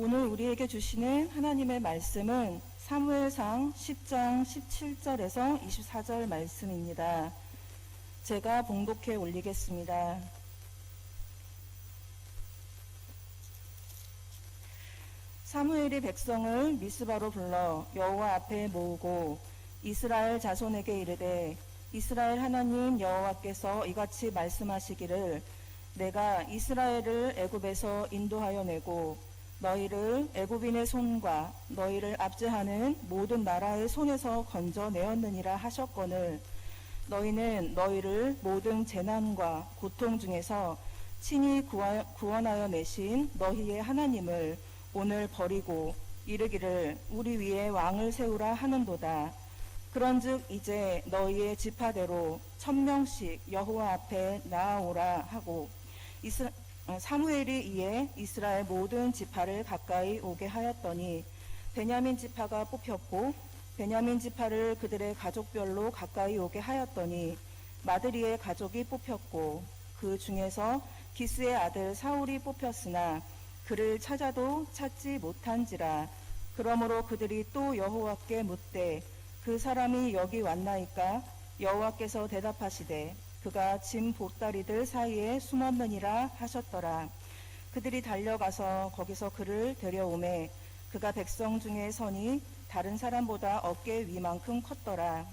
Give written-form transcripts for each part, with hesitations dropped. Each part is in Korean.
오늘 우리에게 주시는 하나님의 말씀은 사무엘상 10장 17절에서 24절 말씀입니다. 제가 봉독해 올리겠습니다. 사무엘이 백성을 미스바로 불러 여호와 앞에 모으고 이스라엘 자손에게 이르되 이스라엘 하나님 여호와께서 이같이 말씀하시기를 내가 이스라엘을 애굽에서 인도하여 내고 너희를 애굽인의 손과 너희를 압제하는 모든 나라의 손에서 건져내었느니라 하셨거늘 너희는 너희를 모든 재난과 고통 중에서 친히 구원하여 내신 너희의 하나님을 오늘 버리고 이르기를 우리 위에 왕을 세우라 하는도다. 그런즉 이제 너희의 지파대로 1000명씩 여호와 앞에 나아오라 하고 사무엘이 이에 이스라엘 모든 지파를 가까이 오게 하였더니 베냐민 지파가 뽑혔고 베냐민 지파를 그들의 가족별로 가까이 오게 하였더니 마드리의 가족이 뽑혔고 그 중에서 기스의 아들 사울이 뽑혔으나 그를 찾아도 찾지 못한지라. 그러므로 그들이 또 여호와께 묻되 그 사람이 여기 왔나이까? 여호와께서 대답하시되 그가 짐 보따리들 사이에 숨었느니라 하셨더라. 그들이 달려가서 거기서 그를 데려오매 그가 백성 중에 서니 다른 사람보다 어깨 위만큼 컸더라.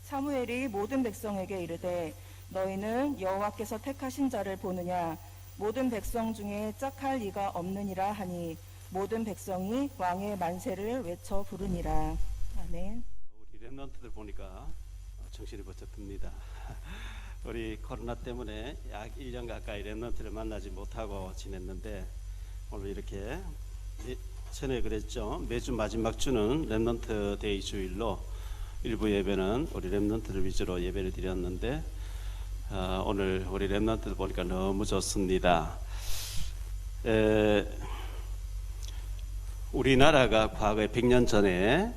사무엘이 모든 백성에게 이르되 너희는 여호와께서 택하신 자를 보느냐? 모든 백성 중에 짝할 이가 없느니라 하니 모든 백성이 왕의 만세를 외쳐 부르니라. 아멘. 우리 렘넌트들 보니까 정신이 번쩍 듭니다. 우리 코로나 때문에 약 1년 가까이 렘넌트를 만나지 못하고 지냈는데 오늘 이렇게 전에 그랬죠. 매주 마지막 주는 렘넌트 데이 주일로 일부 예배는 우리 렘넌트를 위주로 예배를 드렸는데 오늘 우리 렘넌트들 보니까 너무 좋습니다. 우리나라가 과거에 100년 전에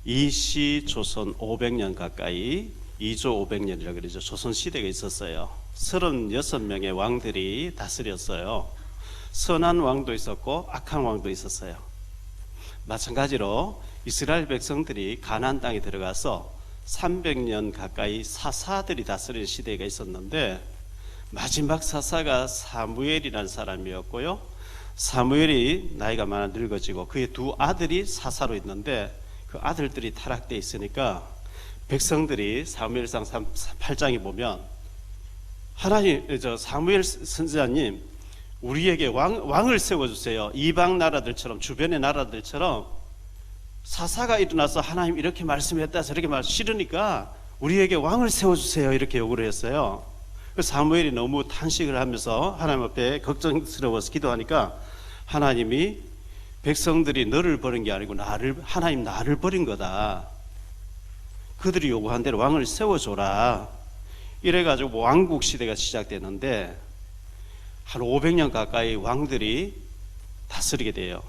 이시 조선 500년 가까이 2조 500년이라고 그러죠. 조선시대가 있었어요. 36명의 왕들이 다스렸어요. 선한 왕도 있었고 악한 왕도 있었어요. 마찬가지로 이스라엘 백성들이 가나안 땅에 들어가서 300년 가까이 사사들이 다스리는 시대가 있었는데 마지막 사사가 사무엘이라는 사람이었고요. 사무엘이 나이가 많아 늙어지고 그의 두 아들이 사사로 있는데 그 아들들이 타락되어 있으니까 백성들이 사무엘상 8장에 보면 하나님, 사무엘 선지자님 우리에게 왕을 세워주세요. 이방 나라들처럼 주변의 나라들처럼 사사가 일어나서 하나님 이렇게 말씀했다 저렇게 싫으니까 우리에게 왕을 세워주세요 이렇게 요구를 했어요. 사무엘이 너무 탄식을 하면서 하나님 앞에 걱정스러워서 기도하니까 하나님이 백성들이 너를 버린 게 아니고 하나님 나를 버린 거다. 그들이 요구한 대로 왕을 세워줘라. 이래가지고 왕국 시대가 시작되는데 한 500년 가까이 왕들이 다스리게 돼요.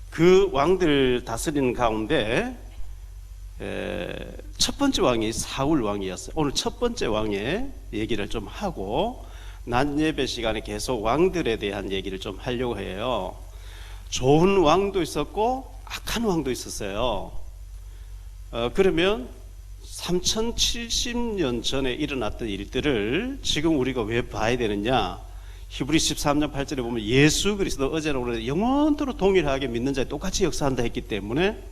그 왕들 다스리는 가운데 첫 번째 왕이 사울 왕이었어요. 오늘 첫 번째 왕의 얘기를 좀 하고 낮 예배 시간에 계속 왕들에 대한 얘기를 좀 하려고 해요. 좋은 왕도 있었고 악한 왕도 있었어요. 그러면 3070년 전에 일어났던 일들을 지금 우리가 왜 봐야 되느냐? 히브리 13장 8절에 보면 예수 그리스도 어제나 오늘 영원토록 동일하게 믿는 자에 똑같이 역사한다 했기 때문에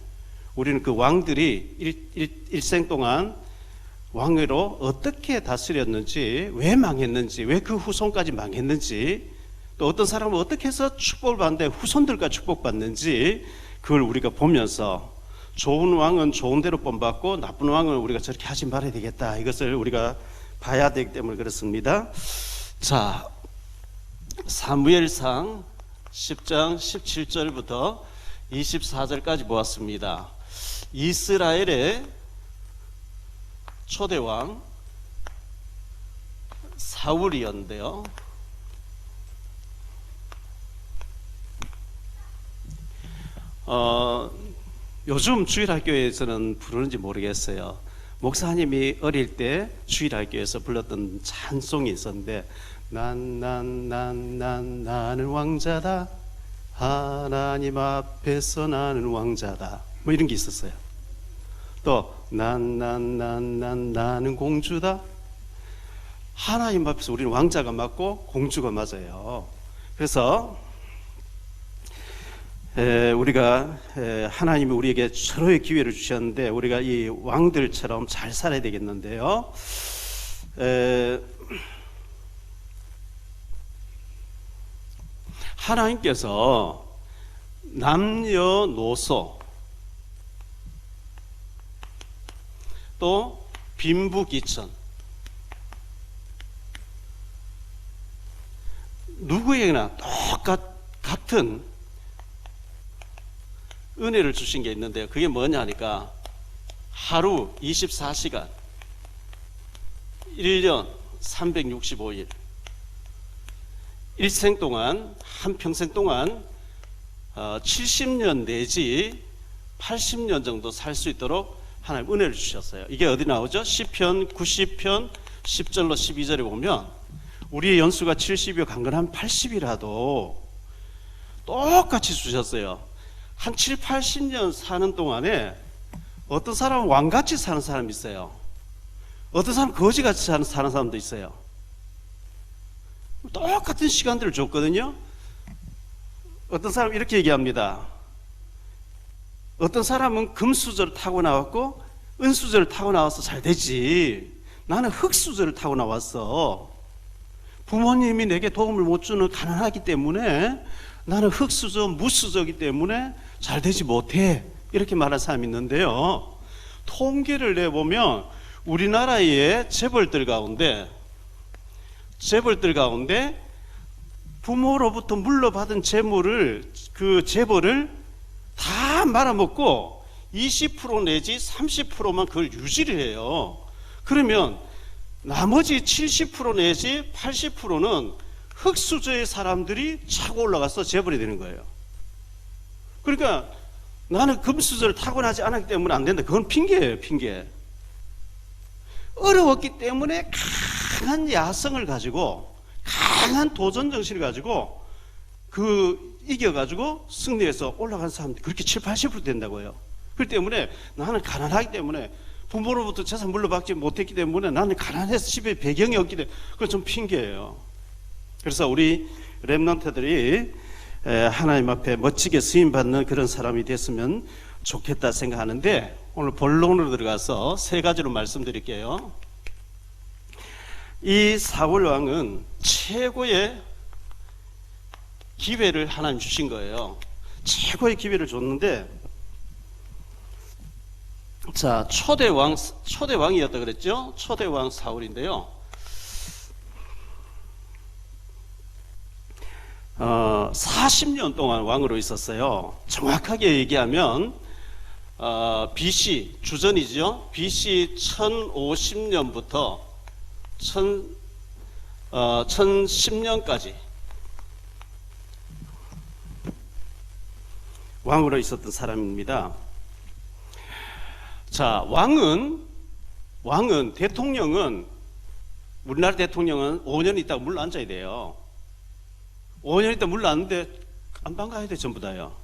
우리는 그 왕들이 일생 동안 왕으로 어떻게 다스렸는지, 왜 망했는지, 왜 그 후손까지 망했는지, 또 어떤 사람은 어떻게 해서 축복을 받는데 후손들까지 축복받는지 그걸 우리가 보면서 좋은 왕은 좋은 대로 본받고 나쁜 왕은 우리가 저렇게 하지 말아야 되겠다, 이것을 우리가 봐야 되기 때문에 그렇습니다. 자, 사무엘상 10장 17절부터 24절까지 보았습니다. 이스라엘의 초대왕 사울이었는데요. 요즘 주일학교에서는 부르는지 모르겠어요. 목사님이 어릴 때 주일학교에서 불렀던 찬송이 있었는데 나는 왕자다 하나님 앞에서 나는 왕자다. 뭐 이런 게 있었어요. 또 나는 공주다. 하나님 앞에서 우리는 왕자가 맞고 공주가 맞아요. 그래서 우리가 하나님이 우리에게 서로의 기회를 주셨는데 우리가 이 왕들처럼 잘 살아야 되겠는데요. 하나님께서 남녀노소 또 빈부귀천 누구에게나 같은 은혜를 주신 게 있는데요. 그게 뭐냐니까 하루 24시간 1년 365일 일생 동안 한평생 동안 70년 내지 80년 정도 살 수 있도록 하나님 은혜를 주셨어요. 이게 어디 나오죠? 시편 90편 10절로 12절에 보면 우리의 연수가 70이요 강건한 80이라도 똑같이 주셨어요. 한 7, 80년 사는 동안에 어떤 사람은 왕같이 사는 사람이 있어요. 어떤 사람은 거지같이 사는 사람도 있어요. 똑같은 시간들을 줬거든요. 어떤 사람은 이렇게 얘기합니다. 어떤 사람은 금수저를 타고 나왔고 은수저를 타고 나와서 잘 되지. 나는 흙수저를 타고 나왔어. 부모님이 내게 도움을 못 주는 가난하기 때문에 나는 흙수저, 무수저이기 때문에 잘 되지 못해. 이렇게 말하는 사람이 있는데요. 통계를 내보면 우리나라의 재벌들 가운데 부모로부터 물려받은 재물을 그 재벌을 다 말아먹고 20% 내지 30%만 그걸 유지를 해요. 그러면 나머지 70% 내지 80%는 흙수저의 사람들이 차고 올라가서 재벌이 되는 거예요. 그러니까 나는 금수저를 타고나지 않았기 때문에 안 된다. 그건 핑계예요, 핑계. 어려웠기 때문에 강한 야성을 가지고 강한 도전 정신을 가지고 이겨가지고 승리해서 올라간 사람들이 그렇게 7, 80% 된다고요. 그렇기 때문에 나는 가난하기 때문에 부모로부터 재산 물려받지 못했기 때문에 나는 가난해서 집에 배경이 없기 때문에 그건 좀 핑계예요. 그래서 우리 렘넌트들이 하나님 앞에 멋지게 쓰임받는 그런 사람이 됐으면 좋겠다 생각하는데 오늘 본론으로 들어가서 세 가지로 말씀드릴게요. 이 사울 왕은 최고의 기회를 하나님 주신 거예요. 최고의 기회를 줬는데 자, 초대왕이었다 그랬죠? 초대왕 사울인데요. 40년 동안 왕으로 있었어요. 정확하게 얘기하면 BC 주전이죠. BC 1050년부터 1010년까지 왕으로 있었던 사람입니다. 자, 대통령은 우리나라 대통령은 5년 있다가 물러앉아야 돼요. 5년 있다 물러앉는데 안방 가야 돼, 전부 다요.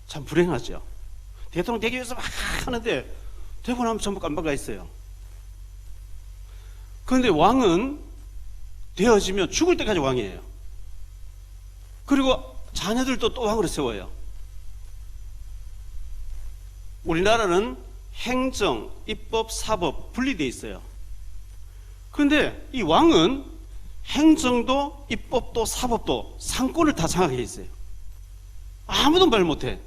참 불행하죠. 대통령 되기 위해서 막 하는데 되고 나면 전부 안방 가 있어요. 그런데 왕은 되어지면 죽을 때까지 왕이에요. 그리고 자녀들도 또 왕으로 세워요. 우리나라는 행정, 입법, 사법 분리되어 있어요. 그런데 이 왕은 행정도 입법도 사법도 상권을 다 장악해 있어요. 아무도 말 못해.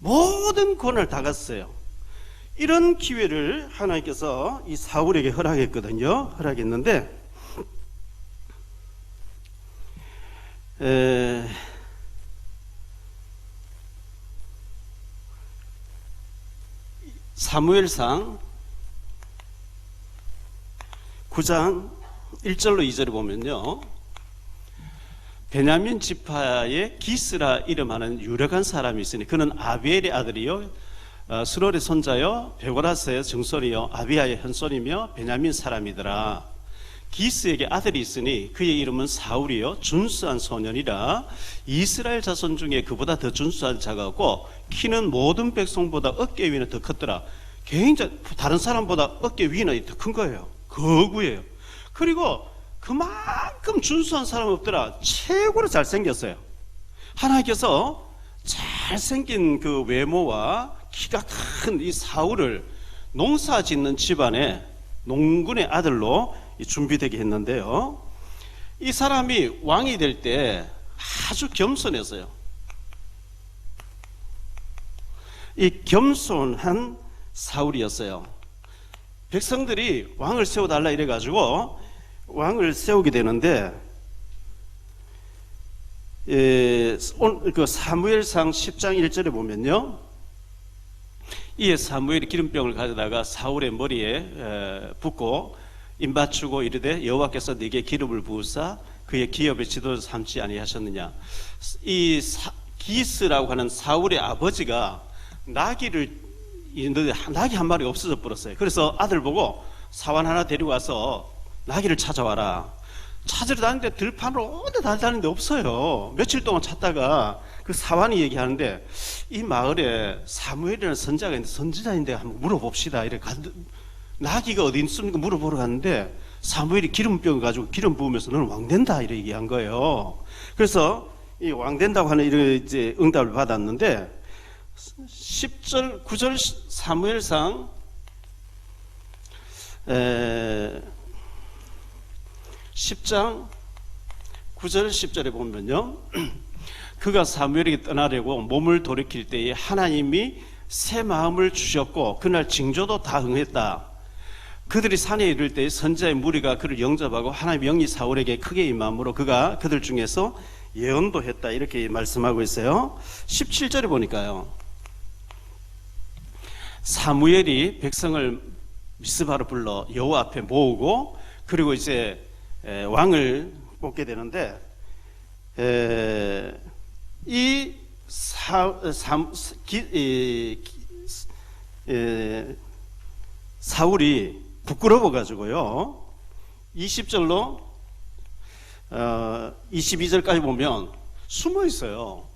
모든 권한을 다 갔어요. 이런 기회를 하나님께서 이 사울에게 허락했거든요. 허락했는데 사무엘상 9장 1절로 2절에 보면요, 베냐민 지파의 기스라 이름하는 유력한 사람이 있으니 그는 아비엘의 아들이요 스롤의 손자요 베고라스의 증손이요 아비야의 현손이며 베냐민 사람이더라. 기스에게 아들이 있으니 그의 이름은 사울이요 준수한 소년이라 이스라엘 자손 중에 그보다 더 준수한 자가 없고 키는 모든 백성보다 어깨 위는 더 컸더라. 굉장히 다른 사람보다 어깨 위는 더 큰 거예요. 거구예요. 그리고 그만큼 준수한 사람 없더라. 최고로 잘생겼어요. 하나님께서 잘생긴 그 외모와 키가 큰 이 사울을 농사 짓는 집안의 농군의 아들로 준비되게 했는데요. 이 사람이 왕이 될 때 아주 겸손했어요. 이 겸손한 사울이었어요. 백성들이 왕을 세워달라 이래가지고 왕을 세우게 되는데, 그 사무엘상 10장 1절에 보면요, 이에 사무엘이 기름병을 가져다가 사울의 머리에 붓고 임받추고 이르되 여호와께서 네게 기름을 부으사 그의 기업의 지도를 삼지 아니하셨느냐. 이 기스라고 하는 사울의 아버지가 나귀를 있는데 나귀 한 마리 없어져 버렸어요. 그래서 아들 보고 사환 하나 데리고 와서 나귀를 찾아와라. 찾으러 다니는데 들판으로 온데 다니는데 없어요. 며칠 동안 찾다가 그 사환이 얘기하는데 이 마을에 사무엘이라는 선자가 있는데 선지자인데 한번 물어봅시다. 이래 나귀가 어디 있습니까? 물어보러 갔는데 사무엘이 기름병을 가지고 기름 부으면서 너는 왕 된다 이렇게 얘기한 거예요. 그래서 이 왕 된다고 하는 이런 이제 응답을 받았는데 10절 9절 사무엘상 10장 9절 10절에 보면요, 그가 사무엘에게 떠나려고 몸을 돌이킬 때에 하나님이 새 마음을 주셨고 그날 징조도 다 응했다. 그들이 산에 이를 때 선지자의 무리가 그를 영접하고 하나님 영이 사울에게 크게 임함으로 그가 그들 중에서 예언도 했다. 이렇게 말씀하고 있어요. 17절에 보니까요, 사무엘이 백성을 미스바로 불러 여호와 앞에 모으고 그리고 이제 왕을 뽑게 되는데, 이 사울이 부끄러워 가지고요 20절로 22절까지 보면 숨어 있어요.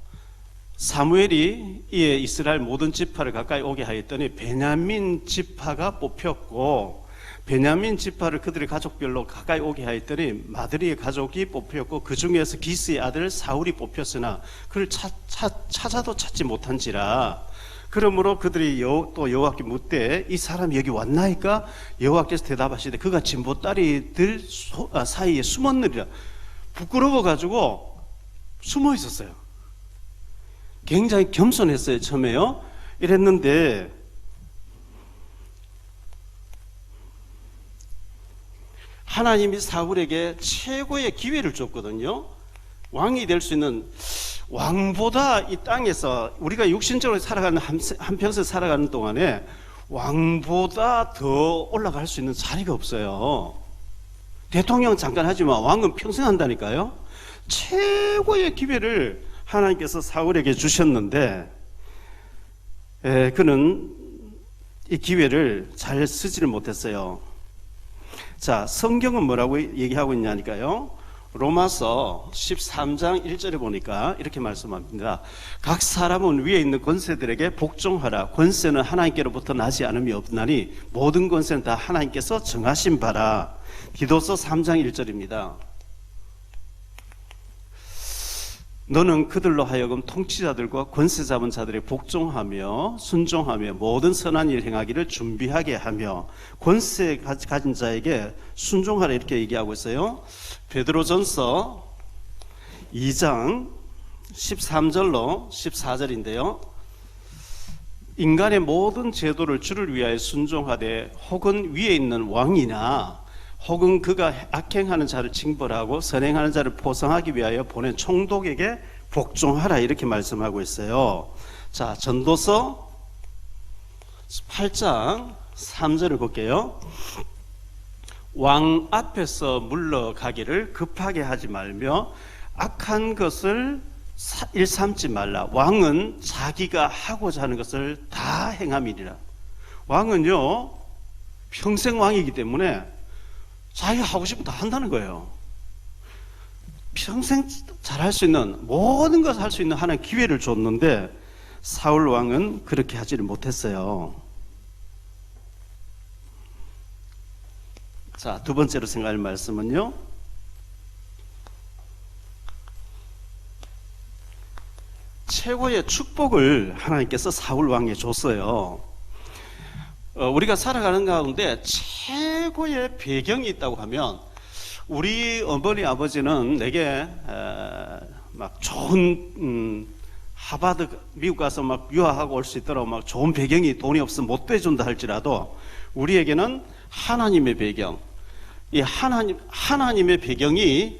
사무엘이 이에 이스라엘 모든 지파를 가까이 오게 하였더니 베냐민 지파가 뽑혔고, 베냐민 지파를 그들의 가족별로 가까이 오게 하였더니 마드리의 가족이 뽑혔고 그 중에서 기스의 아들 사울이 뽑혔으나 그를 찾아도 찾지 못한지라. 그러므로 그들이 또 여호와께 묻되 이 사람이 여기 왔나이까? 여호와께서 대답하시되 그가 진보다리들 사이에 숨었느니라. 부끄러워 가지고 숨어 있었어요. 굉장히 겸손했어요. 처음에요. 이랬는데 하나님이 사울에게 최고의 기회를 줬거든요. 왕이 될 수 있는, 왕보다 이 땅에서 우리가 육신적으로 살아가는 한평생 살아가는 동안에 왕보다 더 올라갈 수 있는 자리가 없어요. 대통령 잠깐 하지만 왕은 평생 한다니까요. 최고의 기회를 하나님께서 사울에게 주셨는데 그는 이 기회를 잘 쓰지를 못했어요. 자, 성경은 뭐라고 얘기하고 있냐니까요. 로마서 13장 1절에 보니까 이렇게 말씀합니다. 각 사람은 위에 있는 권세들에게 복종하라. 권세는 하나님께로부터 나지 않음이 없나니 모든 권세는 다 하나님께서 정하신 바라. 디도서 3장 1절입니다. 너는 그들로 하여금 통치자들과 권세 잡은 자들에 복종하며 순종하며 모든 선한 일 행하기를 준비하게 하며 권세 가진 자에게 순종하라. 이렇게 얘기하고 있어요. 베드로전서 2장 13절로 14절인데요. 인간의 모든 제도를 주를 위하여 순종하되 혹은 위에 있는 왕이나 혹은 그가 악행하는 자를 징벌하고 선행하는 자를 보상하기 위하여 보낸 총독에게 복종하라. 이렇게 말씀하고 있어요. 자, 전도서 8장 3절을 볼게요. 왕 앞에서 물러가기를 급하게 하지 말며 악한 것을 일삼지 말라. 왕은 자기가 하고자 하는 것을 다 행함이니라. 왕은요 평생 왕이기 때문에 자기가 하고 싶은 거 다 한다는 거예요. 평생 잘할 수 있는 모든 것을 할 수 있는 하나의 기회를 줬는데 사울 왕은 그렇게 하지를 못했어요. 자, 두 번째로 생각할 말씀은요, 최고의 축복을 하나님께서 사울 왕에 줬어요. 우리가 살아가는 가운데 최고의 배경이 있다고 하면, 우리 어머니 아버지는 내게 막 좋은 하버드 미국 가서 막 유학하고 올 수 있도록 막 좋은 배경이 돈이 없으면 못 돼준다 할지라도 우리에게는 하나님의 배경, 이 하나님의 배경이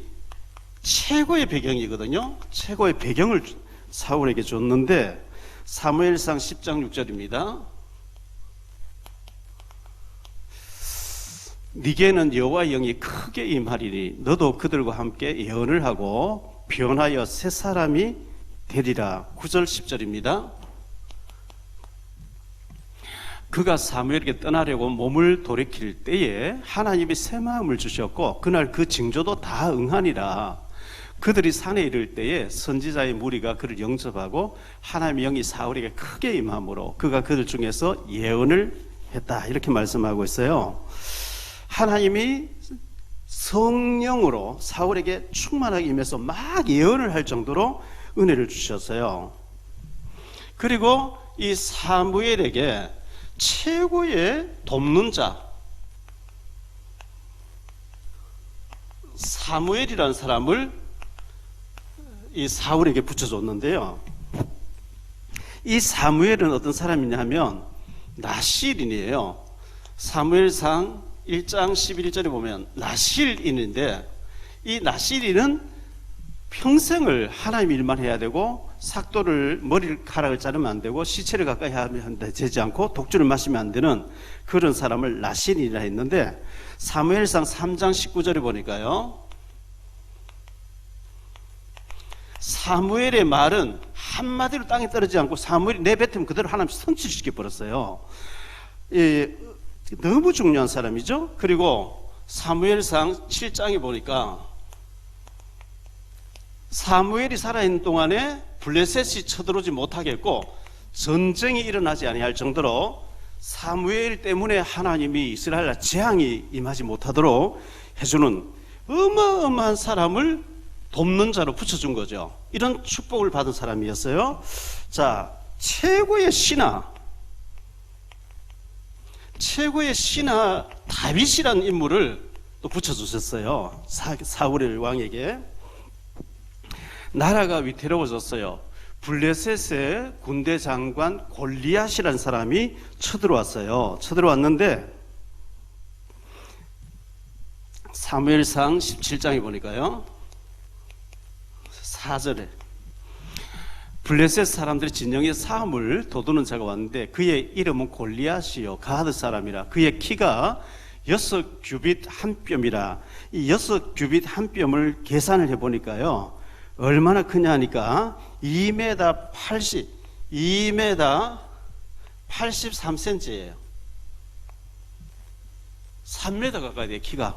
최고의 배경이거든요. 최고의 배경을 사울에게 줬는데 사무엘상 10장 6절입니다. 네게는 여호와의 영이 크게 임하리니 너도 그들과 함께 예언을 하고 변하여 새 사람이 되리라. 9절 10절입니다. 그가 사무엘에게 떠나려고 몸을 돌이킬 때에 하나님이 새 마음을 주셨고 그날 그 징조도 다 응하니라. 그들이 산에 이를 때에 선지자의 무리가 그를 영접하고 하나님의 영이 사울에게 크게 임함으로 그가 그들 중에서 예언을 했다. 이렇게 말씀하고 있어요. 하나님이 성령으로 사울에게 충만하게 임해서 막 예언을 할 정도로 은혜를 주셨어요. 그리고 이 사무엘에게 최고의 돕는 자 사무엘이라는 사람을 이 사울에게 붙여줬는데요. 이 사무엘은 어떤 사람이냐 하면 나실인이에요. 사무엘상 1장 11절에 보면 나실인인데, 이 나실인은 평생을 하나님 일만 해야 되고 삭도를 머리카락을 자르면 안 되고 시체를 가까이 하면 되지 않고 독주를 마시면 안 되는 그런 사람을 나실인이라 했는데, 사무엘상 3장 19절에 보니까요, 사무엘의 말은 한마디로 땅에 떨어지지 않고 사무엘이 내뱉으면 그대로 하나님 선취시켜 버렸어요. 너무 중요한 사람이죠. 그리고 사무엘상 7장에 보니까 사무엘이 살아있는 동안에 블레셋이 쳐들어오지 못하게 했고 전쟁이 일어나지 아니할 정도로 사무엘 때문에 하나님이 이스라엘에 재앙이 임하지 못하도록 해주는 어마어마한 사람을 돕는 자로 붙여준 거죠. 이런 축복을 받은 사람이었어요. 자, 최고의 신하 다윗이라는 인물을 또 붙여주셨어요. 사울 왕에게. 나라가 위태로워졌어요. 블레셋의 군대 장관 골리앗이라는 사람이 쳐들어왔어요. 쳐들어왔는데 사무엘상 17장에 보니까요, 4절에 블레셋 사람들이 진영에 사람을 돋우는 자가 왔는데 그의 이름은 골리앗이요 가드 사람이라. 그의 키가 6규빗 한 뼘이라. 이 6규빗 한 뼘을 계산을 해보니까요, 얼마나 크냐 하니까 2m 83cm예요. 3m 가까이 돼요, 키가.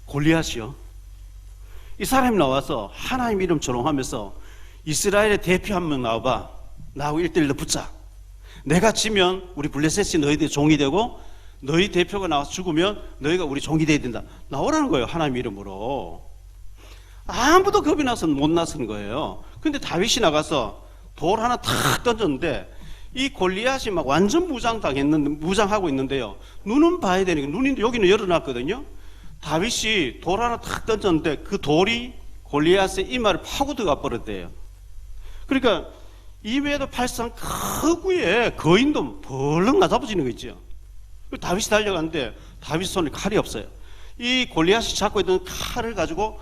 골리앗이요. 이 사람이 나와서 하나님 이름 조롱하면서 이스라엘의 대표 한 명 나와봐. 나하고 1대1로 붙자. 내가 지면 우리 블레셋이 너희들의 종이 되고 너희 대표가 나와서 죽으면 너희가 우리 종이 돼야 된다. 나오라는 거예요, 하나님 이름으로. 아무도 겁이 나서 못 나서는 거예요. 근데 다윗이 나가서 돌 하나 탁 던졌는데 이 골리앗이 막 완전 무장하고 있는데요. 눈은 봐야 되니까 눈이 여기는 열어놨거든요. 다윗이 돌 하나 탁 던졌는데 그 돌이 골리앗의 이마를 파고 들어가 버렸대요. 그러니까 2m 83 크구에 거인도 벌렁 나잡아지는 거 있죠. 다윗이 달려가는데 다윗 손에 칼이 없어요. 이 골리앗이 잡고 있던 칼을 가지고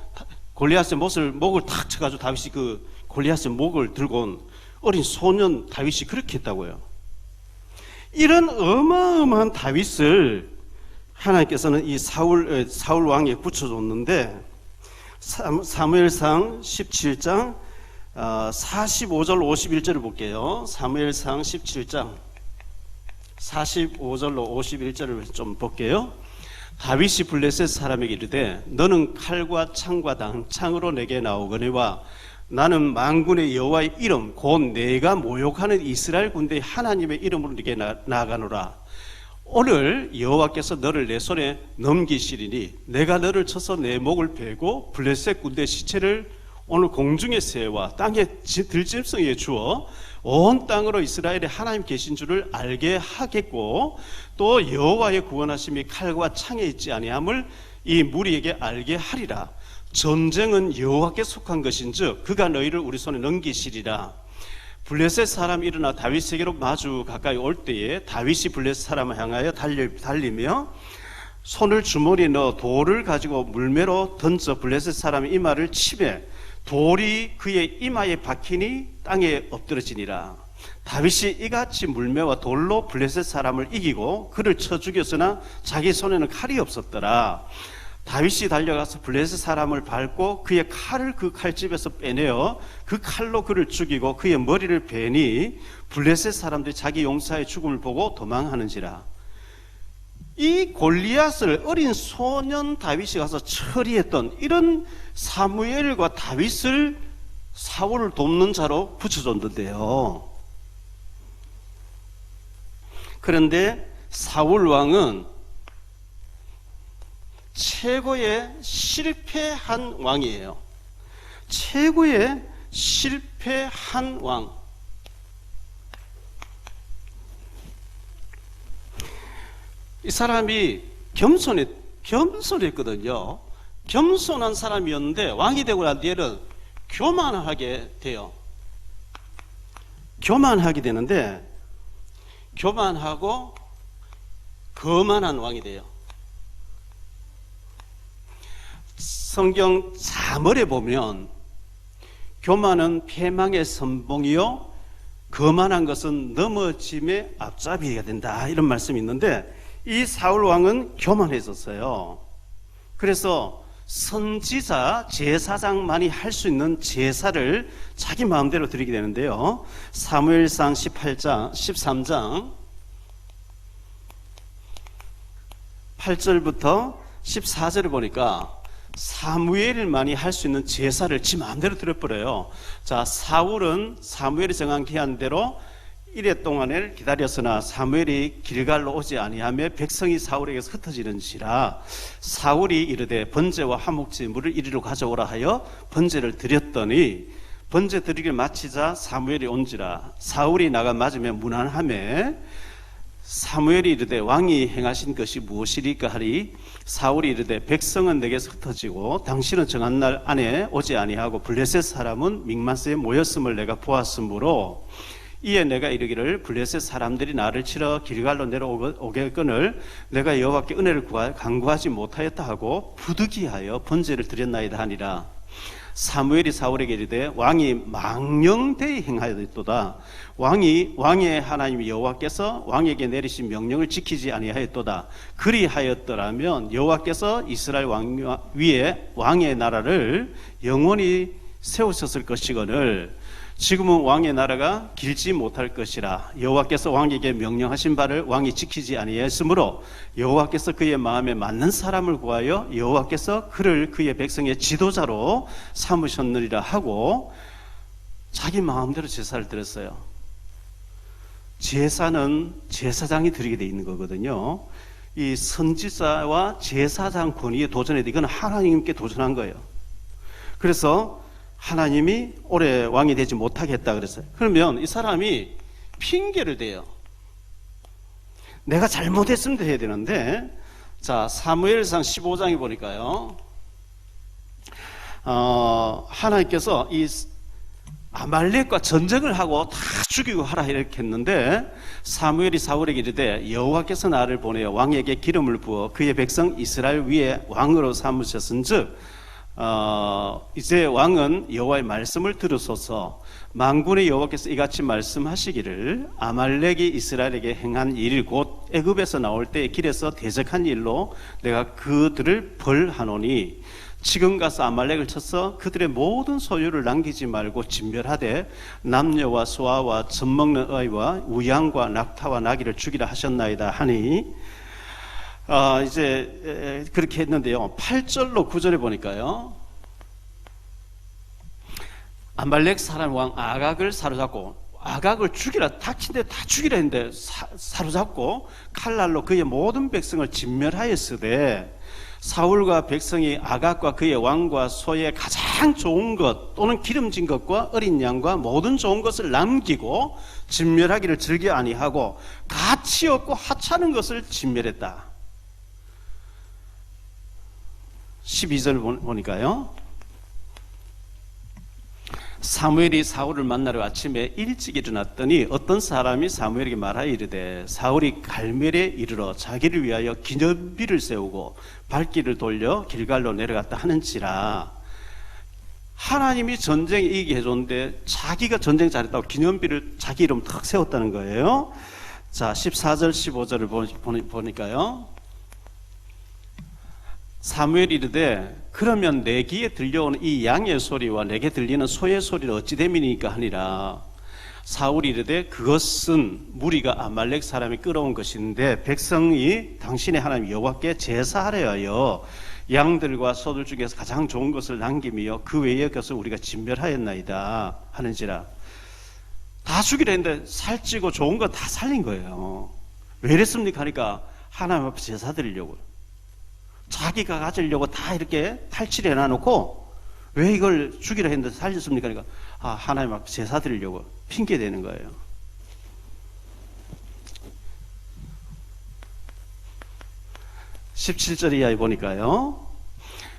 골리앗의 목을 탁 쳐가지고 다윗이 그 골리앗의 목을 들고 온 어린 소년 다윗이 그렇게 했다고요. 이런 어마어마한 다윗을 하나님께서는 이 사울 왕에 붙여줬는데, 사무엘상 17장 45절 51절을 볼게요. 사무엘상 17장 45절로 51절을 좀 볼게요. 다윗이 블레셋 사람에게 이르되 너는 칼과 창과 당창으로 내게 나오거니와 나는 만군의 여호와의 이름 곧 내가 모욕하는 이스라엘 군대의 하나님의 이름으로 네게 나아가노라. 오늘 여호와께서 너를 내 손에 넘기시리니 내가 너를 쳐서 내 목을 베고 블레셋 군대 시체를 오늘 공중의 새와 땅의 들짐승에 주어 온 땅으로 이스라엘의 하나님 계신 줄을 알게 하겠고 또 여호와의 구원하심이 칼과 창에 있지 아니함을 이 무리에게 알게 하리라. 전쟁은 여호와께 속한 것인즉 그가 너희를 우리 손에 넘기시리라. 블레셋 사람이 일어나 다윗에게로 마주 가까이 올 때에 다윗이 블레셋 사람을 향하여 달리며 손을 주머니에 넣어 돌을 가지고 물매로 던져 블레셋 사람의 이마를 치매 돌이 그의 이마에 박히니 땅에 엎드러지니라. 다윗이 이같이 물매와 돌로 블레셋 사람을 이기고 그를 쳐 죽였으나 자기 손에는 칼이 없었더라. 다윗이 달려가서 블레셋 사람을 밟고 그의 칼을 그 칼집에서 빼내어 그 칼로 그를 죽이고 그의 머리를 베니 블레셋 사람들이 자기 용사의 죽음을 보고 도망하는지라. 이 골리앗을 어린 소년 다윗이 가서 처리했던 이런 사무엘과 다윗을 사울을 돕는 자로 붙여줬는데요. 그런데 사울 왕은 최고의 실패한 왕이에요. 최고의 실패한 왕. 이 사람이 겸손했거든요. 겸손한 사람이었는데 왕이 되고 난 뒤에는 교만하게 돼요. 교만하게 되는데 교만하고 거만한 왕이 돼요. 성경 사절에 보면 교만은 패망의 선봉이요 거만한 것은 넘어짐의 앞잡이가 된다 이런 말씀이 있는데 이 사울 왕은 교만했었어요. 그래서 선지자 제사장만이 할 수 있는 제사를 자기 마음대로 드리게 되는데요. 사무엘상 13장 8절부터 14절을 보니까 사무엘만이 할 수 있는 제사를 지 마음대로 드려버려요. 자, 사울은 사무엘이 정한 기한대로 1회 동안을 기다렸으나 사무엘이 길갈로 오지 아니하며 백성이 사울에게서 흩어지는지라. 사울이 이르되 번제와 화목제 물을 이리로 가져오라 하여 번제를 드렸더니 번제 드리기를 마치자 사무엘이 온지라. 사울이 나가 맞으며 무난하며 사무엘이 이르되 왕이 행하신 것이 무엇이리까 하리. 사울이 이르되 백성은 내게서 흩어지고 당신은 정한 날 안에 오지 아니하고 블레셋 사람은 mikmas에 모였음을 내가 보았으므로 이에 내가 이르기를 블레셋 사람들이 나를 치러 길갈로 내려오겠거늘 내가 여호와께 은혜를 간구하지 못하였다 하고 부득이하여 번제를 드렸나이다 하니라. 사무엘이 사울에게 이르되 왕이 망령되이 행하였도다. 왕의 하나님 여호와께서 왕에게 내리신 명령을 지키지 아니하였도다. 그리하였더라면 여호와께서 이스라엘 왕 위에 왕의 나라를 영원히 세우셨을 것이거늘 지금은 왕의 나라가 길지 못할 것이라. 여호와께서 왕에게 명령하신 바를 왕이 지키지 아니하였으므로 여호와께서 그의 마음에 맞는 사람을 구하여 여호와께서 그를 그의 백성의 지도자로 삼으셨느니라 하고 자기 마음대로 제사를 드렸어요. 제사는 제사장이 드리게 돼 있는 거거든요. 이 선지자와 제사장 권위에 도전해야 돼. 이건 하나님께 도전한 거예요. 그래서 하나님이 올해 왕이 되지 못하게 했다 그랬어요. 그러면 이 사람이 핑계를 대요. 내가 잘못했으면 해야 되는데, 자, 사무엘상 15장에 보니까요, 하나님께서 이 아말렉과 전쟁을 하고 다 죽이고 하라 이렇게 했는데 사무엘이 사울에게 이르되 여호와께서 나를 보내어 왕에게 기름을 부어 그의 백성 이스라엘 위에 왕으로 삼으셨은즉 이제 왕은 여호와의 말씀을 들으소서. 만군의 여호와께서 이같이 말씀하시기를 아말렉이 이스라엘에게 행한 일 곧 애굽에서 나올 때 길에서 대적한 일로 내가 그들을 벌하노니 지금 가서 아말렉을 쳐서 그들의 모든 소유를 남기지 말고 진멸하되 남녀와 소아와 젖먹는 어이와 우양과 낙타와 나귀를 죽이라 하셨나이다 하니 이제 그렇게 했는데요. 8절로 9절에 보니까요. 아말렉 사람 왕 아각을 사로잡고, 아각을 죽이라, 닥친데 다 죽이라 했는데 사로잡고 칼날로 그의 모든 백성을 진멸하였으되, 사울과 백성이 아각과 그의 왕과 소의 가장 좋은 것 또는 기름진 것과 어린 양과 모든 좋은 것을 남기고 진멸하기를 즐겨 아니하고 가치 없고 하찮은 것을 진멸했다. 12절 보니까요. 사무엘이 사울을 만나러 아침에 일찍 일어났더니 어떤 사람이 사무엘에게 말하여 이르되, 사울이 갈멜에 이르러 자기를 위하여 기념비를 세우고 발길을 돌려 길갈로 내려갔다 하는지라. 하나님이 전쟁에 이기게 해줬는데 자기가 전쟁 잘했다고 기념비를 자기 이름 탁 세웠다는 거예요. 자, 14절 15절을 보니까요. 사무엘이 이르되, 그러면 내 귀에 들려오는 이 양의 소리와 내게 들리는 소의 소리는 어찌 됨이니까 하니라. 사울이 이르되, 그것은 무리가 아말렉 사람이 끌어온 것인데 백성이 당신의 하나님 여호와께 제사하려 하여 양들과 소들 중에서 가장 좋은 것을 남기며 그 외의 것을 우리가 진멸하였나이다 하는지라. 다 죽이려 했는데 살찌고 좋은 거 다 살린 거예요. 왜 이랬습니까 하니까 하나님 앞에 제사 드리려고, 자기가 가지려고 다 이렇게 탈취를 해놔놓고 왜 이걸 죽이려 했는데 살렸습니까? 그러니까 하나님 앞에 제사 드리려고 핑계 대는 거예요. (17절) 이하에 보니까요.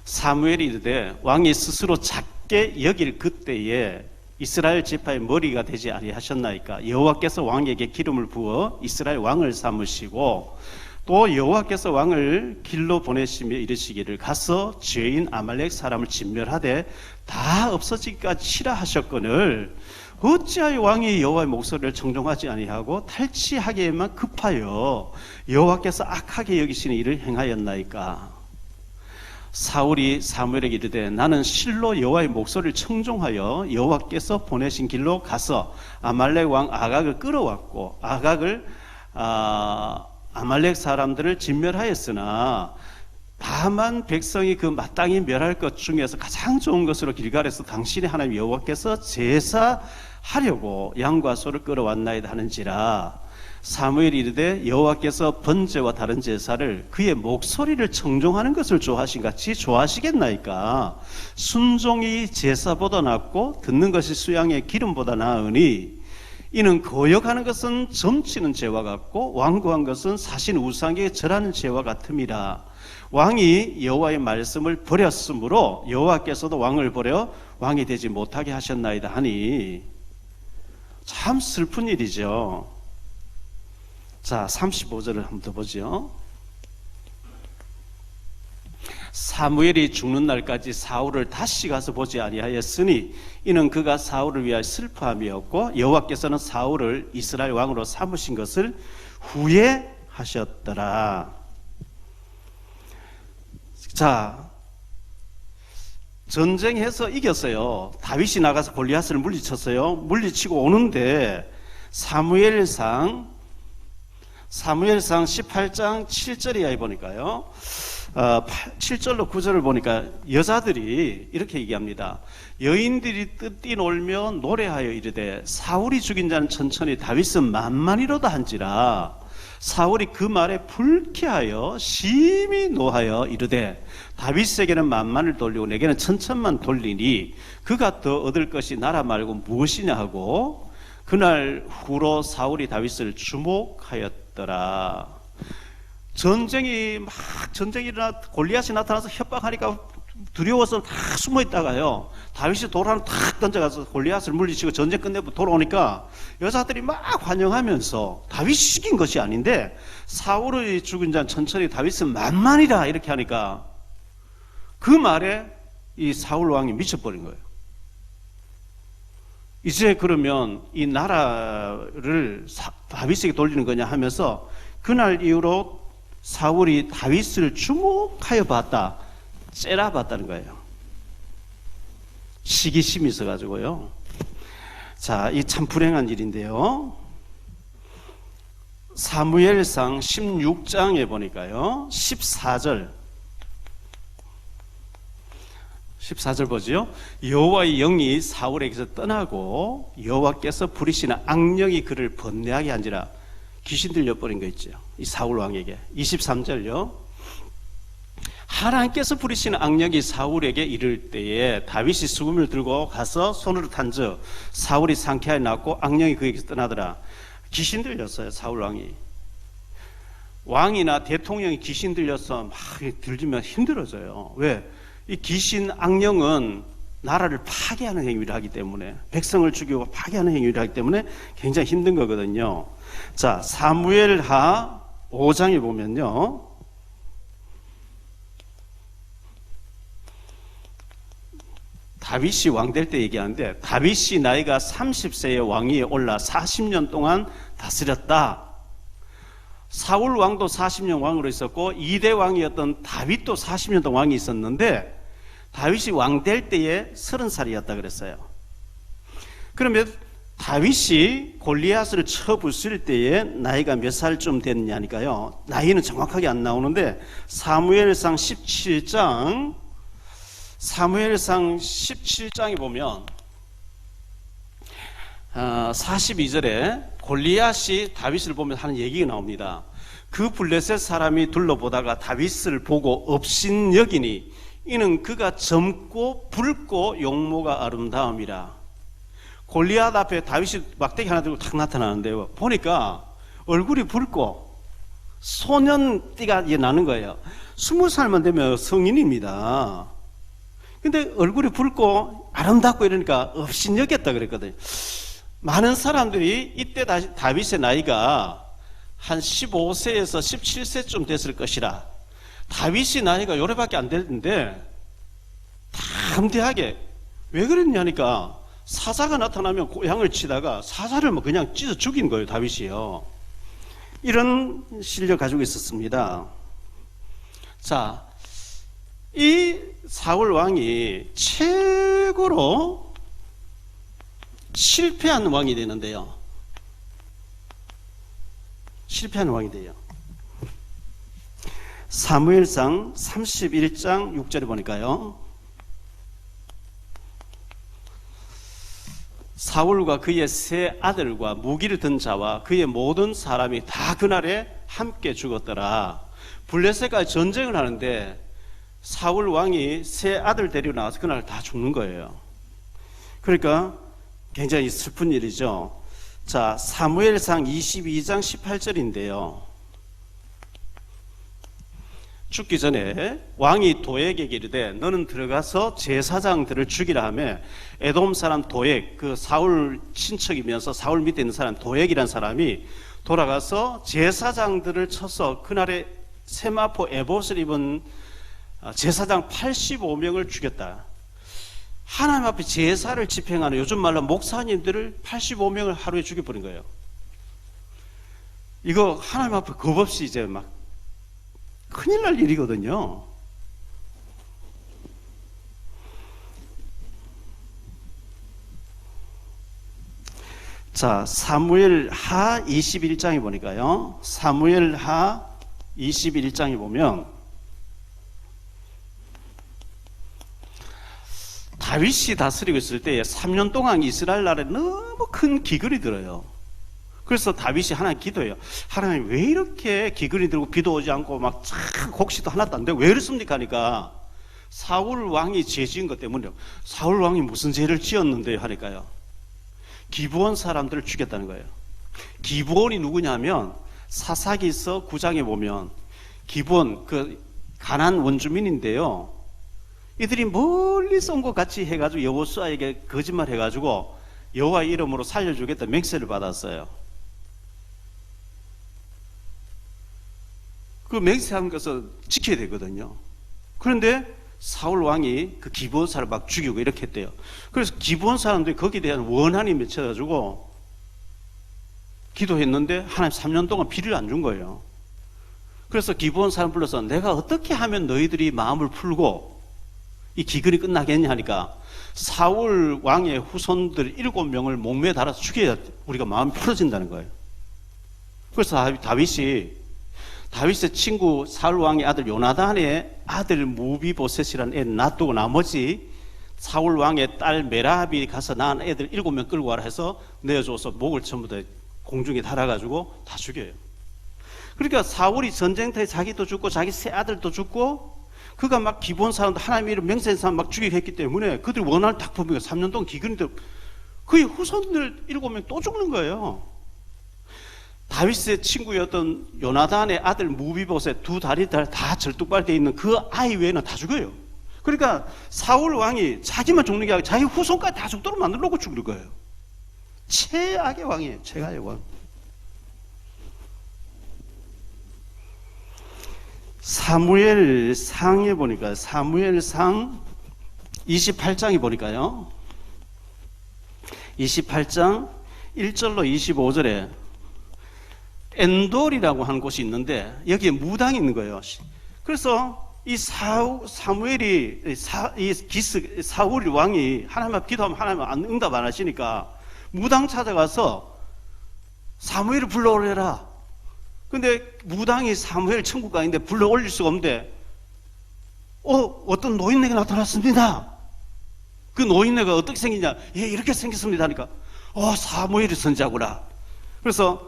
사무엘이 이르되, 왕이 스스로 작게 여길 그때에 이스라엘 지파의 머리가 되지 아니하셨나이까. 여호와께서 왕에게 기름을 부어 이스라엘 왕을 삼으시고 또 여호와께서 왕을 길로 보내시며 이르시기를, 가서 죄인 아말렉 사람을 진멸하되 다 없어지기까지 치라 하셨거늘 어찌하여 왕이 여호와의 목소리를 청종하지 아니하고 탈취하기에만 급하여 여호와께서 악하게 여기시는 일을 행하였나이까. 사울이 사무엘에게 이르되, 나는 실로 여호와의 목소리를 청종하여 여호와께서 보내신 길로 가서 아말렉 왕 아각을 끌어왔고 아말렉 사람들을 진멸하였으나 다만 백성이 그 마땅히 멸할 것 중에서 가장 좋은 것으로 길갈에서 당신의 하나님 여호와께서 제사하려고 양과 소를 끌어왔나이다 하는지라. 사무엘이 이르되, 여호와께서 번제와 다른 제사를 그의 목소리를 청종하는 것을 좋아하신 같이 좋아하시겠나이까. 순종이 제사보다 낫고 듣는 것이 수양의 기름보다 나으니, 이는 거역하는 것은 점치는 죄와 같고 완고한 것은 사신 우상에게 절하는 죄와 같음이라. 왕이 여호와의 말씀을 버렸으므로 여호와께서도 왕을 버려 왕이 되지 못하게 하셨나이다 하니. 참 슬픈 일이죠. 자, 35절을 한번 더 보죠. 사무엘이 죽는 날까지 사울을 다시 가서 보지 아니하였으니 이는 그가 사울을 위하여 슬퍼함이었고 여호와께서는 사울을 이스라엘 왕으로 삼으신 것을 후회하셨더라. 자, 전쟁해서 이겼어요. 다윗이 나가서 골리앗을 물리쳤어요. 물리치고 오는데 사무엘상 18장 7절에 보니까요. 7절로 9절을 보니까 여자들이 이렇게 얘기합니다. 여인들이 뛰놀며 노래하여 이르되, 사울이 죽인 자는 천천히 다윗은 만만이로다 한지라. 사울이 그 말에 불쾌하여 심히 노하여 이르되, 다윗에게는 만만을 돌리고 내게는 천천만 돌리니 그가 더 얻을 것이 나라 말고 무엇이냐 하고, 그날 후로 사울이 다윗을 주목하였더라. 전쟁이 일어나 골리앗이 나타나서 협박하니까 두려워서 다 숨어 있다가요, 다윗이 돌아는 탁 던져가서 골리앗을 물리치고 전쟁 끝내고 돌아오니까 여자들이 막 환영하면서, 다윗이 죽인 것이 아닌데 사울의 죽은 자는 천천히 다윗은 만만이라 이렇게 하니까 그 말에 이 사울 왕이 미쳐버린 거예요. 이제 그러면 이 나라를 다윗에게 돌리는 거냐 하면서 그날 이후로 사울이 다윗을 주목하여 봤다, 째려봤다는 거예요. 시기심이 있어가지고요. 자, 이 참 불행한 일인데요. 사무엘상 16장에 보니까요 14절 보지요. 여호와의 영이 사울에게서 떠나고 여호와께서 부리시는 악령이 그를 번뇌하게 한지라. 귀신 들려버린 거 있죠, 이 사울 왕에게. 23절요. 하나님께서 부리시는 악령이 사울에게 이를 때에 다윗이 수금을 들고 가서 손으로 탄즉 사울이 상쾌하게 낫고 악령이 그에게서 떠나더라. 귀신 들렸어요, 사울 왕이. 왕이나 대통령이 귀신 들려서 막 들리면 힘들어져요. 왜? 이 귀신 악령은 나라를 파괴하는 행위를 하기 때문에, 백성을 죽이고 파괴하는 행위를 하기 때문에 굉장히 힘든 거거든요. 자, 사무엘하 5장에 보면요, 다윗이 왕 될 때 얘기하는데, 다윗이 나이가 30세의 왕위에 올라 40년 동안 다스렸다. 사울 왕도 40년 왕으로 있었고 2대 왕이었던 다윗도 40년 동안 왕이 있었는데, 다윗이 왕 될 때에 30살이었다 그랬어요. 그러면 다윗이 골리앗을 쳐 부술 때에 나이가 몇 살쯤 됐냐니까요, 나이는 정확하게 안 나오는데 사무엘상 17장에 보면 42절에 골리앗이 다윗을 보면 하는 얘기가 나옵니다. 그 블레셋 사람이 둘러보다가 다윗을 보고 업신여기니 이는 그가 젊고 붉고 용모가 아름다움이라. 골리앗 앞에 다윗이 막대기 하나 들고 탁 나타나는데요, 보니까 얼굴이 붉고 소년띠가 나는 거예요. 20살만 되면 성인입니다. 근데 얼굴이 붉고 아름답고 이러니까 업신여겼다 그랬거든요. 많은 사람들이 이때 다윗의 나이가 한 15세에서 17세쯤 됐을 것이라. 다윗이 나이가 요래밖에 안 됐는데 담대하게, 왜 그랬냐니까 사자가 나타나면 고향을 치다가 사자를 뭐 그냥 찢어 죽인 거예요, 다윗이요. 이런 실력 가지고 있었습니다. 자, 이 사울 왕이 최고로 실패한 왕이 되는데요, 실패한 왕이 돼요. 사무엘상 31장 6절에 보니까요, 사울과 그의 세 아들과 무기를 든 자와 그의 모든 사람이 다 그날에 함께 죽었더라. 블레셋과 전쟁을 하는데 사울 왕이 세 아들 데리고 나와서 그날 다 죽는 거예요. 그러니까 굉장히 슬픈 일이죠. 자, 사무엘상 22장 18절인데요. 죽기 전에 왕이 도액에게 이르되 너는 들어가서 제사장들을 죽이라 하며, 에돔 사람 도액, 그 사울 친척이면서 사울 밑에 있는 사람 도액이라는 사람이 돌아가서 제사장들을 쳐서 그날에 세마포 에봇을 입은 제사장 85명을 죽였다. 하나님 앞에 제사를 집행하는, 요즘 말로 목사님들을 85명을 하루에 죽여버린 거예요. 이거 하나님 앞에 겁 없이 이제 막 큰일 날 일이거든요. 자, 사무엘하 21장에 보니까요, 사무엘하 21장에 보면 다윗이 다스리고 있을 때에 3년 동안 이스라엘 나라에 너무 큰 기근이 들어요. 그래서 다윗이 하나님 기도해요. 하나님 왜 이렇게 기근이 들고 비도 오지 않고 막 곡식도 하나도 안 되고 왜 이렇습니까 하니까, 사울 왕이 죄 지은 것 때문에요. 사울 왕이 무슨 죄를 지었는데요 하니까요, 기브온 사람들을 죽였다는 거예요. 기브온이 누구냐면 사사기서 9장에 보면 기브온, 그 가나안 원주민인데요, 이들이 멀리서 온 것 같이 해가지고 여호수아에게 거짓말 해가지고 여호와 이름으로 살려주겠다 맹세를 받았어요. 그 맹세한 것을 지켜야 되거든요. 그런데 사울 왕이 그 기브온 사람을 막 죽이고 이렇게 했대요. 그래서 기브온 사람들이 거기에 대한 원한이 맺혀가지고 기도했는데 하나님 3년 동안 비를 안 준 거예요. 그래서 기브온 사람 불러서 내가 어떻게 하면 너희들이 마음을 풀고 이 기근이 끝나겠냐 하니까, 사울 왕의 후손들 7명을 목매에 달아서 죽여야 우리가 마음이 풀어진다는 거예요. 그래서 다윗의 친구 사울 왕의 아들 요나단의 아들 무비보셋이라는 애를 놔두고 나머지 사울 왕의 딸 메라합이 가서 낳은 애들 7명 끌고 와라 해서 내어줘서 목을 전부 다 공중에 달아가지고 다 죽여요. 그러니까 사울이 전쟁터에 자기도 죽고 자기 세 아들도 죽고 그가 막 기본 사람도 하나님의 이름 명세한 사람 막 죽이게 했기 때문에 그들이 원한을 딱 보면 3년 동안 기근인데 그의 후손들 7명 또 죽는 거예요. 다윗의 친구였던 요나단의 아들 무비보셋 두 다리 다 절뚝발돼 있는 그 아이 외에는 다 죽어요. 그러니까 사울 왕이 자기만 죽는 게 아니라 자기 후손까지 다 죽도록 만들려고 죽일 거예요. 최악의 왕이에요. 최악의 왕. 사무엘상에 보니까 사무엘상 28장에 보니까요. 28장 1절로 25절에 엔돌이라고 하는 곳이 있는데 여기에 무당이 있는 거예요. 그래서 이 사울이 왕이 하나님 앞에 기도하면 하나님 응답 안 하시니까 무당 찾아가서 사무엘을 불러오래라. 근데 무당이 사무엘 천국 가는데 불러 올릴 수가 없는데 어떤 노인네가 나타났습니다. 그 노인네가 어떻게 생기냐? 예, 이렇게 생겼습니다 하니까 사무엘이 선자구나. 그래서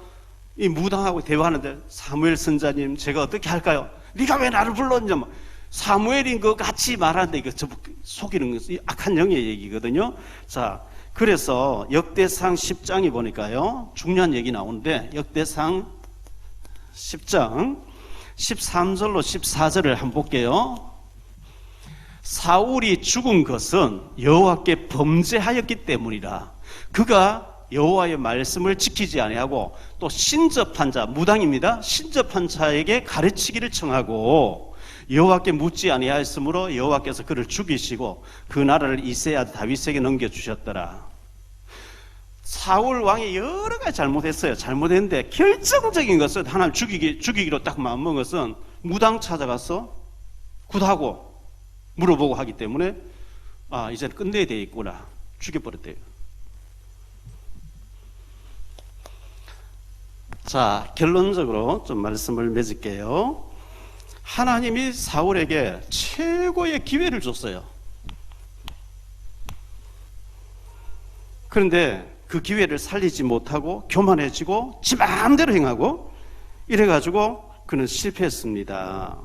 이 무당하고 대화하는데 사무엘 선자님 제가 어떻게 할까요? 네가 왜 나를 불렀냐? 사무엘인 것 같이 말하는데 이거 속이는 악한 영의 얘기거든요. 자, 그래서 역대상 10장에 보니까요 중요한 얘기 나오는데 역대상 10장 13절로 14절을 한번 볼게요. 사울이 죽은 것은 여호와께 범죄하였기 때문이라. 그가 여호와의 말씀을 지키지 아니하고 또 신접한 자, 무당입니다. 신접한 자에게 가르치기를 청하고 여호와께 묻지 아니하였으므로 여호와께서 그를 죽이시고 그 나라를 이새의 아들 다윗에게 넘겨주셨더라. 사울 왕이 여러 가지 잘못했어요. 잘못했는데 결정적인 것은 하나님 죽이기로 딱 마음먹은 것은 무당 찾아가서 굿하고 물어보고 하기 때문에 이제는 끝내야 되겠구나. 죽여버렸대요. 자, 결론적으로 좀 말씀을 맺을게요. 하나님이 사울에게 최고의 기회를 줬어요. 그런데 그 기회를 살리지 못하고 교만해지고 지 마음대로 행하고 이래가지고 그는 실패했습니다.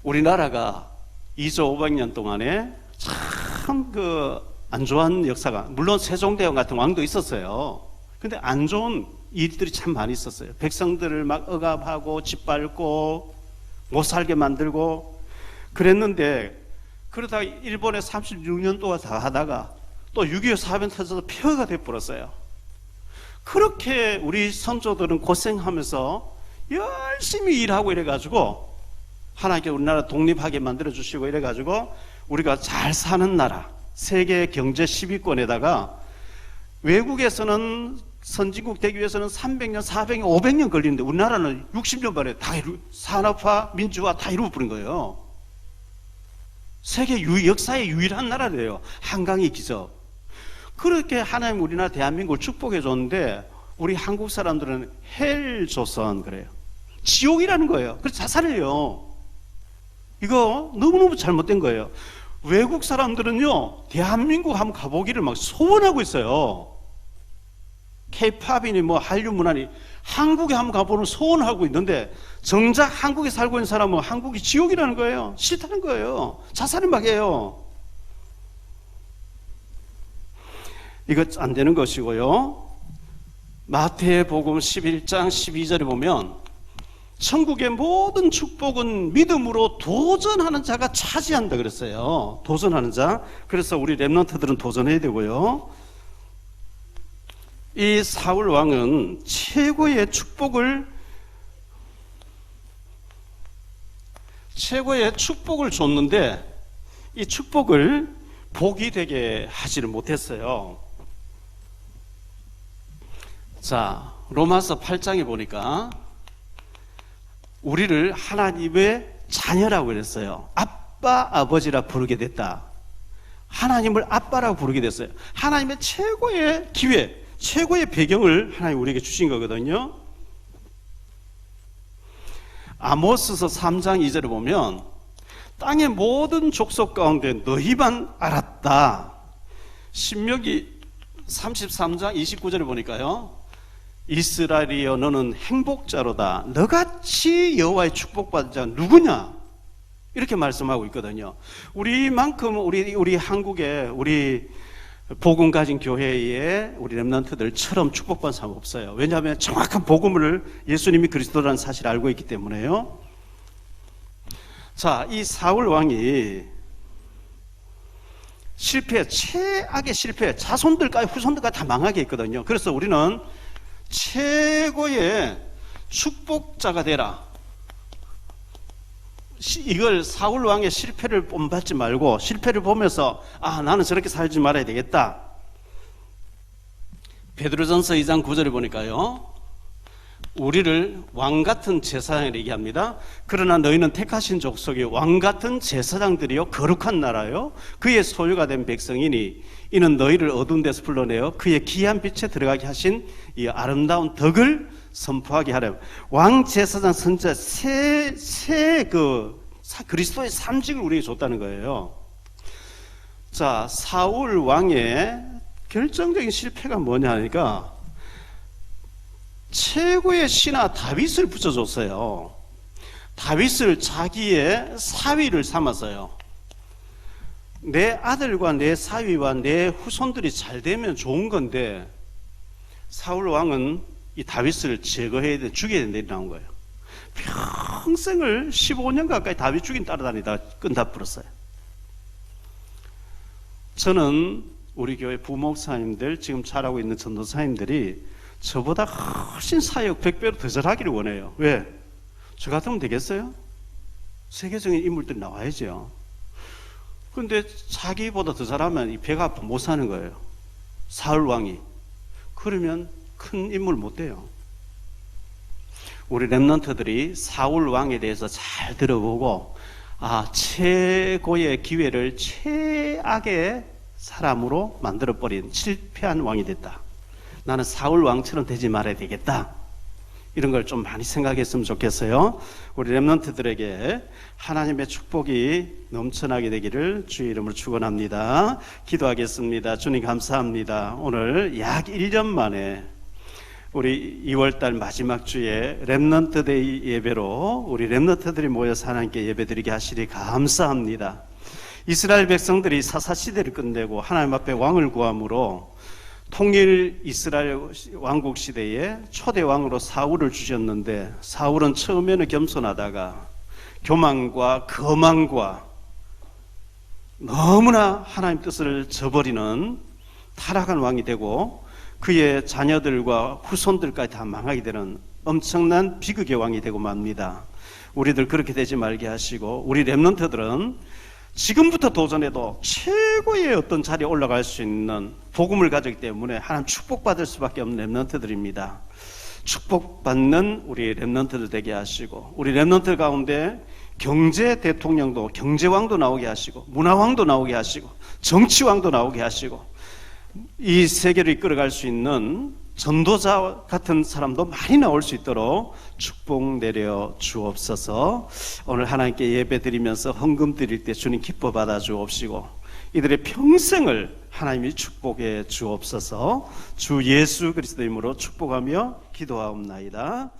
우리나라가 2조 500년 동안에 참 안 좋은 역사가, 물론 세종대왕 같은 왕도 있었어요. 근데 안 좋은 일들이 참 많이 있었어요. 백성들을 막 억압하고 짓밟고 못 살게 만들고 그랬는데, 그러다가 일본에 36년 동안 다 하다가 또 6.25 사변 터져서 폐허가 돼버렸어요. 그렇게 우리 선조들은 고생하면서 열심히 일하고 이래가지고 하나님께 우리나라 독립하게 만들어주시고 이래가지고 우리가 잘 사는 나라, 세계 경제 10위권에다가 외국에서는 선진국 되기 위해서는 300년, 400년, 500년 걸리는데 우리나라는 60년 만에 다 산업화, 민주화 다 이루어버린 거예요. 세계 역사의 유일한 나라래요. 한강의 기적. 그렇게 하나님 우리나라 대한민국을 축복해 줬는데 우리 한국 사람들은 헬조선 그래요. 지옥이라는 거예요. 그래서 자살해요. 이거 너무너무 잘못된 거예요. 외국 사람들은요, 대한민국 한번 가보기를 막 소원하고 있어요. K-팝이니 한류 문화니 한국에 한번 가보는 소원하고 있는데 정작 한국에 살고 있는 사람은 한국이 지옥이라는 거예요. 싫다는 거예요. 자살을 막 해요. 이거 안 되는 것이고요. 마태복음 11장 12절에 보면 천국의 모든 축복은 믿음으로 도전하는 자가 차지한다 그랬어요. 도전하는 자. 그래서 우리 렘넌트들은 도전해야 되고요. 이 사울 왕은 최고의 축복을 줬는데 이 축복을 복이 되게 하지를 못했어요. 자, 로마서 8장에 보니까 우리를 하나님의 자녀라고 그랬어요. 아빠, 아버지라 부르게 됐다. 하나님을 아빠라고 부르게 됐어요. 하나님의 최고의 기회, 최고의 배경을 하나님 우리에게 주신 거거든요. 아모스서 3장 2절을 보면 땅의 모든 족속 가운데 너희만 알았다. 신명기 33장 29절을 보니까요, 이스라엘이여 너는 행복자로다. 너같이 여호와의 축복받은 자가 누구냐? 이렇게 말씀하고 있거든요. 우리만큼 우리 한국에 우리 복음 가진 교회에 우리 렘넌트들처럼 축복받은 사람 없어요. 왜냐하면 정확한 복음을 예수님이 그리스도라는 사실을 알고 있기 때문에요. 자, 이 사울 왕이 최악의 실패, 자손들까지 후손들까지 다 망하게 했거든요. 그래서 우리는 최고의 축복자가 되라. 이걸 사울 왕의 실패를 본받지 말고 실패를 보면서 나는 저렇게 살지 말아야 되겠다. 베드로전서 2장 9절에 보니까요, 우리를 왕같은 제사장을 얘기합니다. 그러나 너희는 택하신 족속이 왕같은 제사장들이요 거룩한 나라요 그의 소유가 된 백성이니 이는 너희를 어두운 데서 불러내어 그의 귀한 빛에 들어가게 하신 이 아름다운 덕을 선포하게 하려. 왕 제사장 선자 그리스도의 삼직을 우리에게 줬다는 거예요. 자, 사울 왕의 결정적인 실패가 뭐냐 하니까 최고의 신하 다윗을 붙여줬어요. 다윗을 자기의 사위를 삼았어요. 내 아들과 내 사위와 내 후손들이 잘 되면 좋은 건데 사울 왕은 이 다윗을 제거해야 돼, 죽여야 된다 나온 거예요. 평생을 15년 가까이 다윗 죽인 따라다니다 끝나버렸어요. 저는 우리 교회 부목사님들, 지금 잘하고 있는 전도사님들이 저보다 훨씬 사역 100배로 더 잘하기를 원해요. 왜? 저 같으면 되겠어요? 세계적인 인물들이 나와야죠. 그런데 자기보다 더 잘하면 이 배가 아파 못 사는 거예요. 사울 왕이. 그러면 큰 인물 못 돼요. 우리 렘넌트들이 사울 왕에 대해서 잘 들어보고 최고의 기회를 최악의 사람으로 만들어버린 실패한 왕이 됐다. 나는 사울 왕처럼 되지 말아야 되겠다. 이런 걸 좀 많이 생각했으면 좋겠어요. 우리 렘넌트들에게 하나님의 축복이 넘쳐나게 되기를 주의 이름으로 축원합니다. 기도하겠습니다. 주님 감사합니다. 오늘 약 1년 만에 우리 2월달 마지막 주에 렘넌트 데이 예배로 우리 렘넌트들이 모여서 하나님께 예배드리게 하시리 감사합니다. 이스라엘 백성들이 사사시대를 끝내고 하나님 앞에 왕을 구함으로 통일 이스라엘 왕국 시대에 초대 왕으로 사울을 주셨는데 사울은 처음에는 겸손하다가 교만과 거만과 너무나 하나님 뜻을 저버리는 타락한 왕이 되고 그의 자녀들과 후손들까지 다 망하게 되는 엄청난 비극의 왕이 되고 맙니다. 우리들 그렇게 되지 말게 하시고 우리 렘넌트들은 지금부터 도전해도 최고의 어떤 자리에 올라갈 수 있는 복음을 가졌기 때문에 하나님 축복받을 수밖에 없는 렘넌트들입니다. 축복받는 우리 렘넌트들 되게 하시고 우리 렘넌트 가운데 경제 대통령도 경제왕도 나오게 하시고 문화왕도 나오게 하시고 정치왕도 나오게 하시고 이 세계를 이끌어갈 수 있는 전도자 같은 사람도 많이 나올 수 있도록 축복 내려 주옵소서. 오늘 하나님께 예배 드리면서 헌금 드릴 때 주님 기뻐 받아 주옵시고 이들의 평생을 하나님이 축복해 주옵소서. 주 예수 그리스도 이름으로 축복하며 기도하옵나이다.